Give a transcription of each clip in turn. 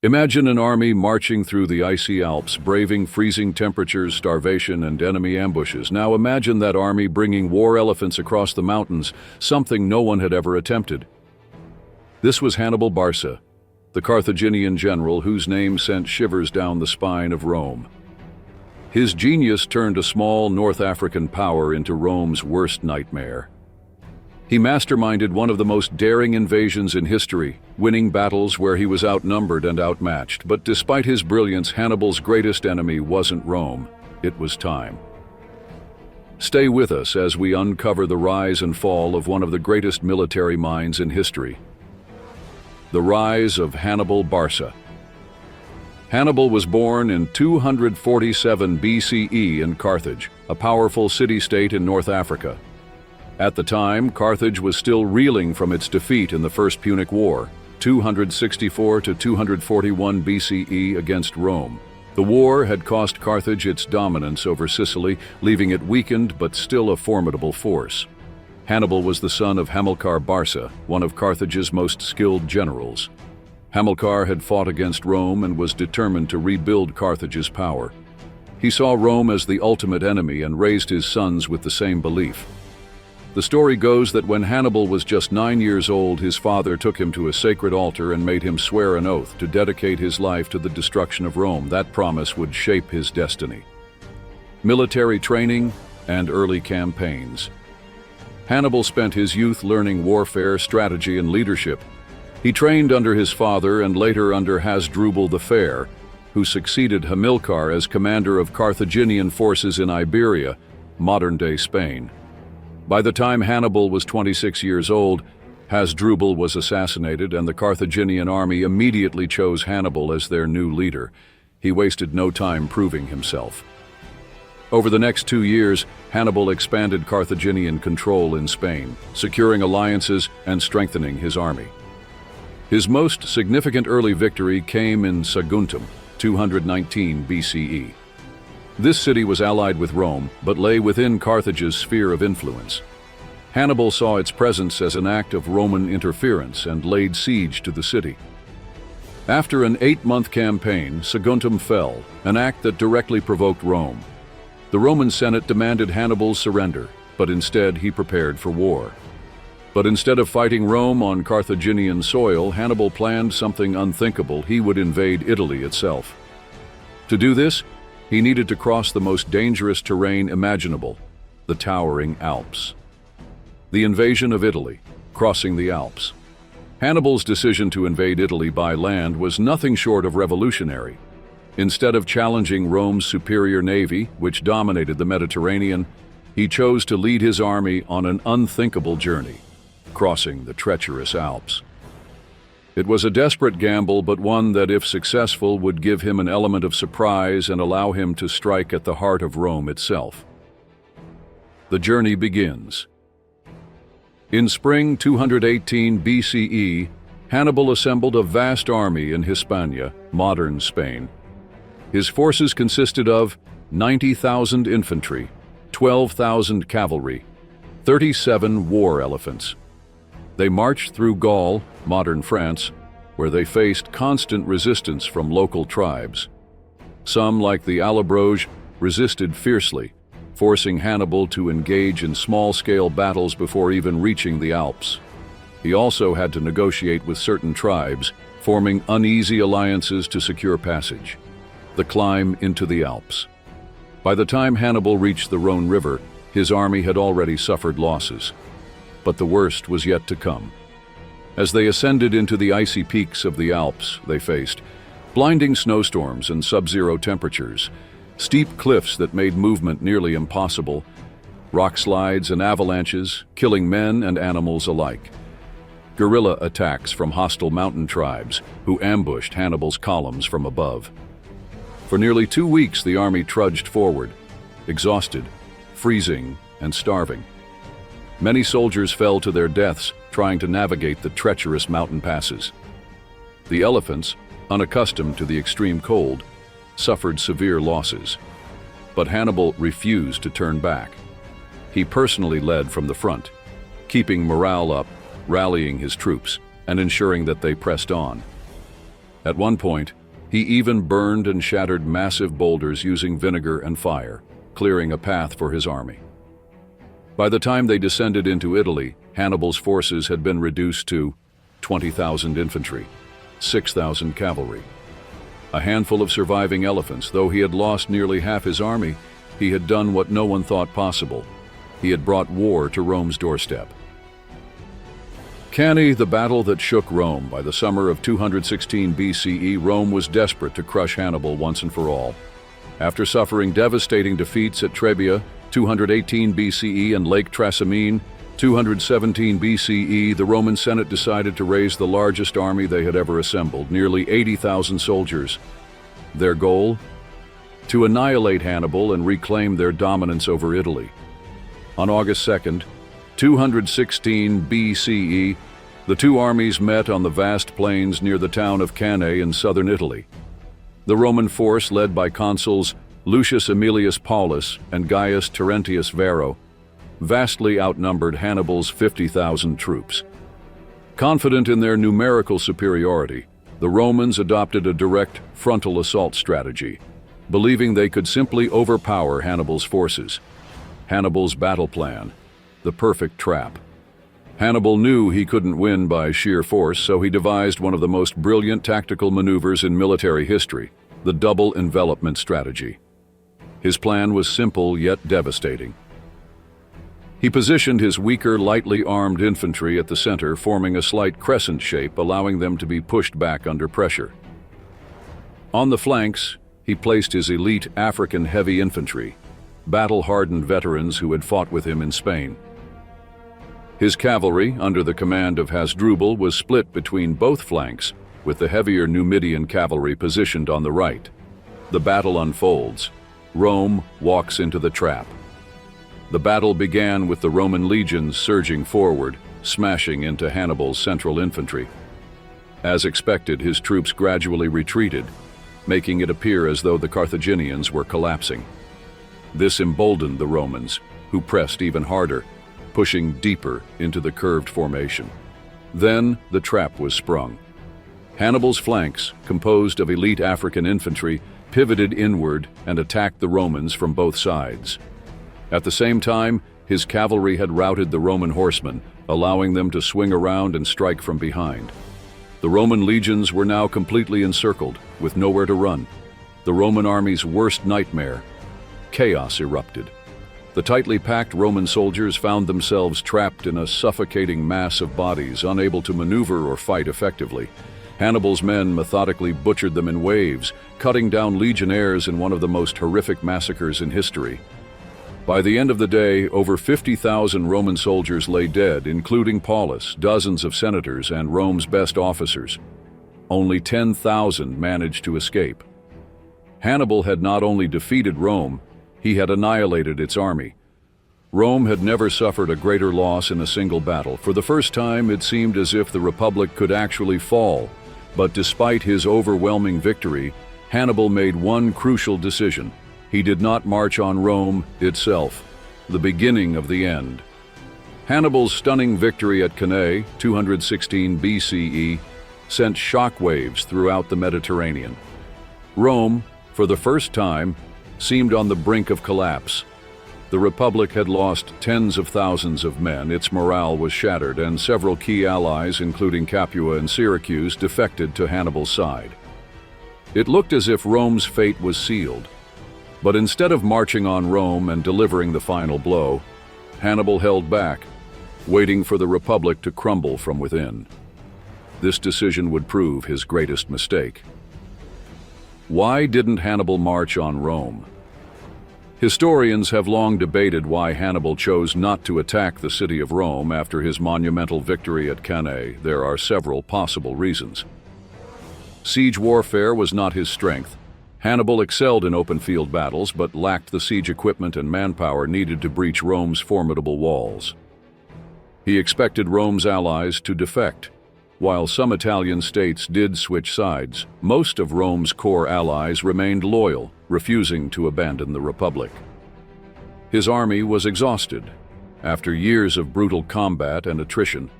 Imagine an army marching through the icy Alps, braving freezing temperatures, starvation, and enemy ambushes. Now imagine that army bringing war elephants across the mountains, something no one had ever attempted. This was Hannibal Barca, the Carthaginian general whose name sent shivers down the spine of Rome. His genius turned a small North African power into Rome's worst nightmare. He masterminded one of the most daring invasions in history, winning battles where he was outnumbered and outmatched. But despite his brilliance, Hannibal's greatest enemy wasn't Rome, it was time. Stay with us as we uncover the rise and fall of one of the greatest military minds in history. The rise of Hannibal Barca. Hannibal was born in 247 BCE in Carthage, a powerful city-state in North Africa. At the time, Carthage was still reeling from its defeat in the First Punic War, 264 to 241 BCE against Rome. The war had cost Carthage its dominance over Sicily, leaving it weakened but still a formidable force. Hannibal was the son of Hamilcar Barca, one of Carthage's most skilled generals. Hamilcar had fought against Rome and was determined to rebuild Carthage's power. He saw Rome as the ultimate enemy and raised his sons with the same belief. The story goes that when Hannibal was just 9 years old, his father took him to a sacred altar and made him swear an oath to dedicate his life to the destruction of Rome. That promise would shape his destiny. Military training and early campaigns. Hannibal spent his youth learning warfare, strategy, and leadership. He trained under his father and later under Hasdrubal the Fair, who succeeded Hamilcar as commander of Carthaginian forces in Iberia, modern-day Spain. By the time Hannibal was 26 years old, Hasdrubal was assassinated and the Carthaginian army immediately chose Hannibal as their new leader. He wasted no time proving himself. Over the next 2 years, Hannibal expanded Carthaginian control in Spain, securing alliances and strengthening his army. His most significant early victory came in Saguntum, 219 BCE. This city was allied with Rome, but lay within Carthage's sphere of influence. Hannibal saw its presence as an act of Roman interference and laid siege to the city. After an 8-month campaign, Saguntum fell, an act that directly provoked Rome. The Roman Senate demanded Hannibal's surrender, but instead he prepared for war. But instead of fighting Rome on Carthaginian soil, Hannibal planned something unthinkable. He would invade Italy itself. To do this, he needed to cross the most dangerous terrain imaginable, the towering Alps. The invasion of Italy, crossing the Alps. Hannibal's decision to invade Italy by land was nothing short of revolutionary. Instead of challenging Rome's superior navy, which dominated the Mediterranean, he chose to lead his army on an unthinkable journey, crossing the treacherous Alps. It was a desperate gamble, but one that, if successful, would give him an element of surprise and allow him to strike at the heart of Rome itself. The journey begins. In spring 218 BCE, Hannibal assembled a vast army in Hispania, modern Spain. His forces consisted of 90,000 infantry, 12,000 cavalry, 37 war elephants. They marched through Gaul, modern France, where they faced constant resistance from local tribes. Some, like the Allobroges, resisted fiercely, forcing Hannibal to engage in small-scale battles before even reaching the Alps. He also had to negotiate with certain tribes, forming uneasy alliances to secure passage. The climb into the Alps. By the time Hannibal reached the Rhone River, his army had already suffered losses. But the worst was yet to come. As they ascended into the icy peaks of the Alps, they faced blinding snowstorms and sub-zero temperatures, steep cliffs that made movement nearly impossible, rock slides and avalanches, killing men and animals alike, guerrilla attacks from hostile mountain tribes who ambushed Hannibal's columns from above. For nearly 2 weeks, the army trudged forward, exhausted, freezing, and starving. Many soldiers fell to their deaths trying to navigate the treacherous mountain passes. The elephants, unaccustomed to the extreme cold, suffered severe losses. But Hannibal refused to turn back. He personally led from the front, keeping morale up, rallying his troops, and ensuring that they pressed on. At one point, he even burned and shattered massive boulders using vinegar and fire, clearing a path for his army. By the time they descended into Italy, Hannibal's forces had been reduced to 20,000 infantry, 6,000 cavalry. A handful of surviving elephants. Though he had lost nearly half his army, he had done what no one thought possible. He had brought war to Rome's doorstep. Cannae, the battle that shook Rome. By the summer of 216 BCE, Rome was desperate to crush Hannibal once and for all. After suffering devastating defeats at Trebia, 218 BCE, and Lake Trasimene, 217 BCE, the Roman Senate decided to raise the largest army they had ever assembled, nearly 80,000 soldiers. Their goal? To annihilate Hannibal and reclaim their dominance over Italy. On August 2nd, 216 BCE, the two armies met on the vast plains near the town of Cannae in southern Italy. The Roman force, led by consuls Lucius Aemilius Paulus and Gaius Terentius Varro, vastly outnumbered Hannibal's 50,000 troops. Confident in their numerical superiority, the Romans adopted a direct frontal assault strategy, believing they could simply overpower Hannibal's forces. Hannibal's battle plan, the perfect trap. Hannibal knew he couldn't win by sheer force, so he devised one of the most brilliant tactical maneuvers in military history, the double envelopment strategy. His plan was simple yet devastating. He positioned his weaker, lightly armed infantry at the center, forming a slight crescent shape, allowing them to be pushed back under pressure. On the flanks, he placed his elite African heavy infantry, battle-hardened veterans who had fought with him in Spain. His cavalry, under the command of Hasdrubal, was split between both flanks, with the heavier Numidian cavalry positioned on the right. The battle unfolds. Rome walks into the trap. The battle began with the Roman legions surging forward, smashing into Hannibal's central infantry. As expected, his troops gradually retreated, making it appear as though the Carthaginians were collapsing. This emboldened the Romans, who pressed even harder, pushing deeper into the curved formation. Then the trap was sprung. Hannibal's flanks, composed of elite African infantry, pivoted inward and attacked the Romans from both sides. At the same time, his cavalry had routed the Roman horsemen, allowing them to swing around and strike from behind. The Roman legions were now completely encircled, with nowhere to run. The Roman army's worst nightmare. Chaos erupted. The tightly packed Roman soldiers found themselves trapped in a suffocating mass of bodies, unable to maneuver or fight effectively. Hannibal's men methodically butchered them in waves, cutting down legionnaires in one of the most horrific massacres in history. By the end of the day, over 50,000 Roman soldiers lay dead, including Paulus, dozens of senators, and Rome's best officers. Only 10,000 managed to escape. Hannibal had not only defeated Rome, he had annihilated its army. Rome had never suffered a greater loss in a single battle. For the first time, it seemed as if the Republic could actually fall. But despite his overwhelming victory, Hannibal made one crucial decision. He did not march on Rome itself, the beginning of the end. Hannibal's stunning victory at Cannae, 216 BCE, sent shockwaves throughout the Mediterranean. Rome, for the first time, seemed on the brink of collapse. The Republic had lost tens of thousands of men, its morale was shattered, and several key allies, including Capua and Syracuse, defected to Hannibal's side. It looked as if Rome's fate was sealed. But instead of marching on Rome and delivering the final blow, Hannibal held back, waiting for the Republic to crumble from within. This decision would prove his greatest mistake. Why didn't Hannibal march on Rome? Historians have long debated why Hannibal chose not to attack the city of Rome after his monumental victory at Cannae. There are several possible reasons. Siege warfare was not his strength. Hannibal excelled in open field battles, but lacked the siege equipment and manpower needed to breach Rome's formidable walls. He expected Rome's allies to defect. While some Italian states did switch sides, most of Rome's core allies remained loyal, refusing to abandon the Republic. His army was exhausted. After years of brutal combat and attrition,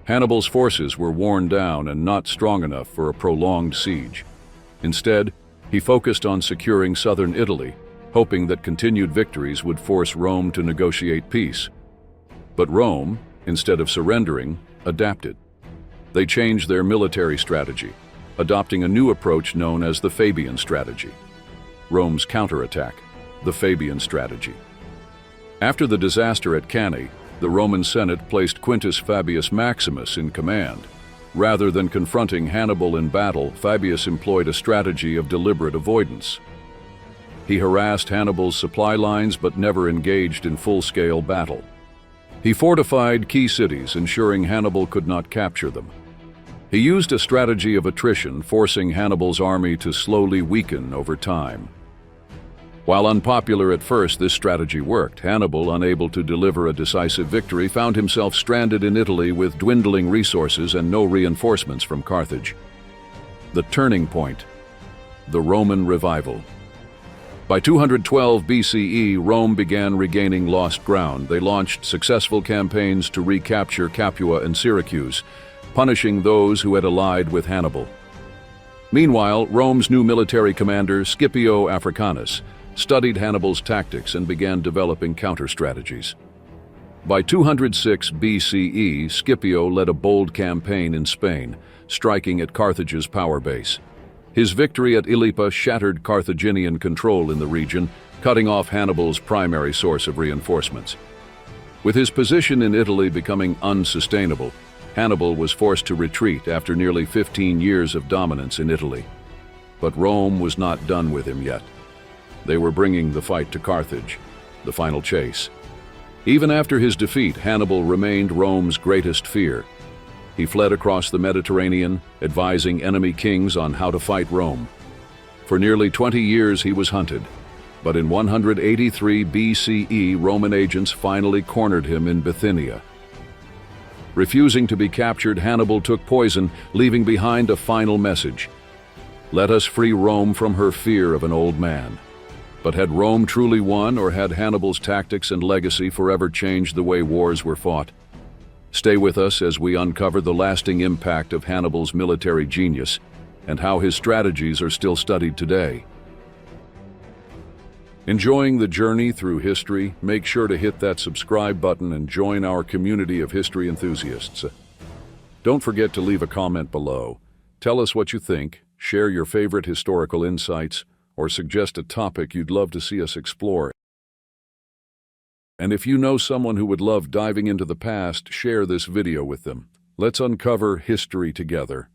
Hannibal's forces were worn down and not strong enough for a prolonged siege. Instead, he focused on securing southern Italy, hoping that continued victories would force Rome to negotiate peace. But Rome, instead of surrendering, adapted. They changed their military strategy, adopting a new approach known as the Fabian strategy. Rome's counterattack, the Fabian strategy. After the disaster at Cannae, the Roman Senate placed Quintus Fabius Maximus in command. Rather than confronting Hannibal in battle, Fabius employed a strategy of deliberate avoidance. He harassed Hannibal's supply lines but never engaged in full-scale battle. He fortified key cities, ensuring Hannibal could not capture them. He used a strategy of attrition, forcing Hannibal's army to slowly weaken over time. While unpopular at first, this strategy worked. Hannibal, unable to deliver a decisive victory, found himself stranded in Italy with dwindling resources and no reinforcements from Carthage. The turning point: the Roman revival. By 212 BCE, Rome began regaining lost ground. They launched successful campaigns to recapture Capua and Syracuse, punishing those who had allied with Hannibal. Meanwhile, Rome's new military commander, Scipio Africanus, studied Hannibal's tactics and began developing counter-strategies. By 206 BCE, Scipio led a bold campaign in Spain, striking at Carthage's power base. His victory at Ilipa shattered Carthaginian control in the region, cutting off Hannibal's primary source of reinforcements. With his position in Italy becoming unsustainable, Hannibal was forced to retreat after nearly 15 years of dominance in Italy. But Rome was not done with him yet. They were bringing the fight to Carthage, the final chase. Even after his defeat, Hannibal remained Rome's greatest fear. He fled across the Mediterranean, advising enemy kings on how to fight Rome. For nearly 20 years he was hunted, but in 183 BCE, Roman agents finally cornered him in Bithynia. Refusing to be captured, Hannibal took poison, leaving behind a final message: "Let us free Rome from her fear of an old man." But had Rome truly won, or had Hannibal's tactics and legacy forever changed the way wars were fought? Stay with us as we uncover the lasting impact of Hannibal's military genius and how his strategies are still studied today. Enjoying the journey through history? Make sure to hit that subscribe button and join our community of history enthusiasts. Don't forget to leave a comment below. Tell us what you think, share your favorite historical insights, or suggest a topic you'd love to see us explore. And if you know someone who would love diving into the past, share this video with them. Let's uncover history together.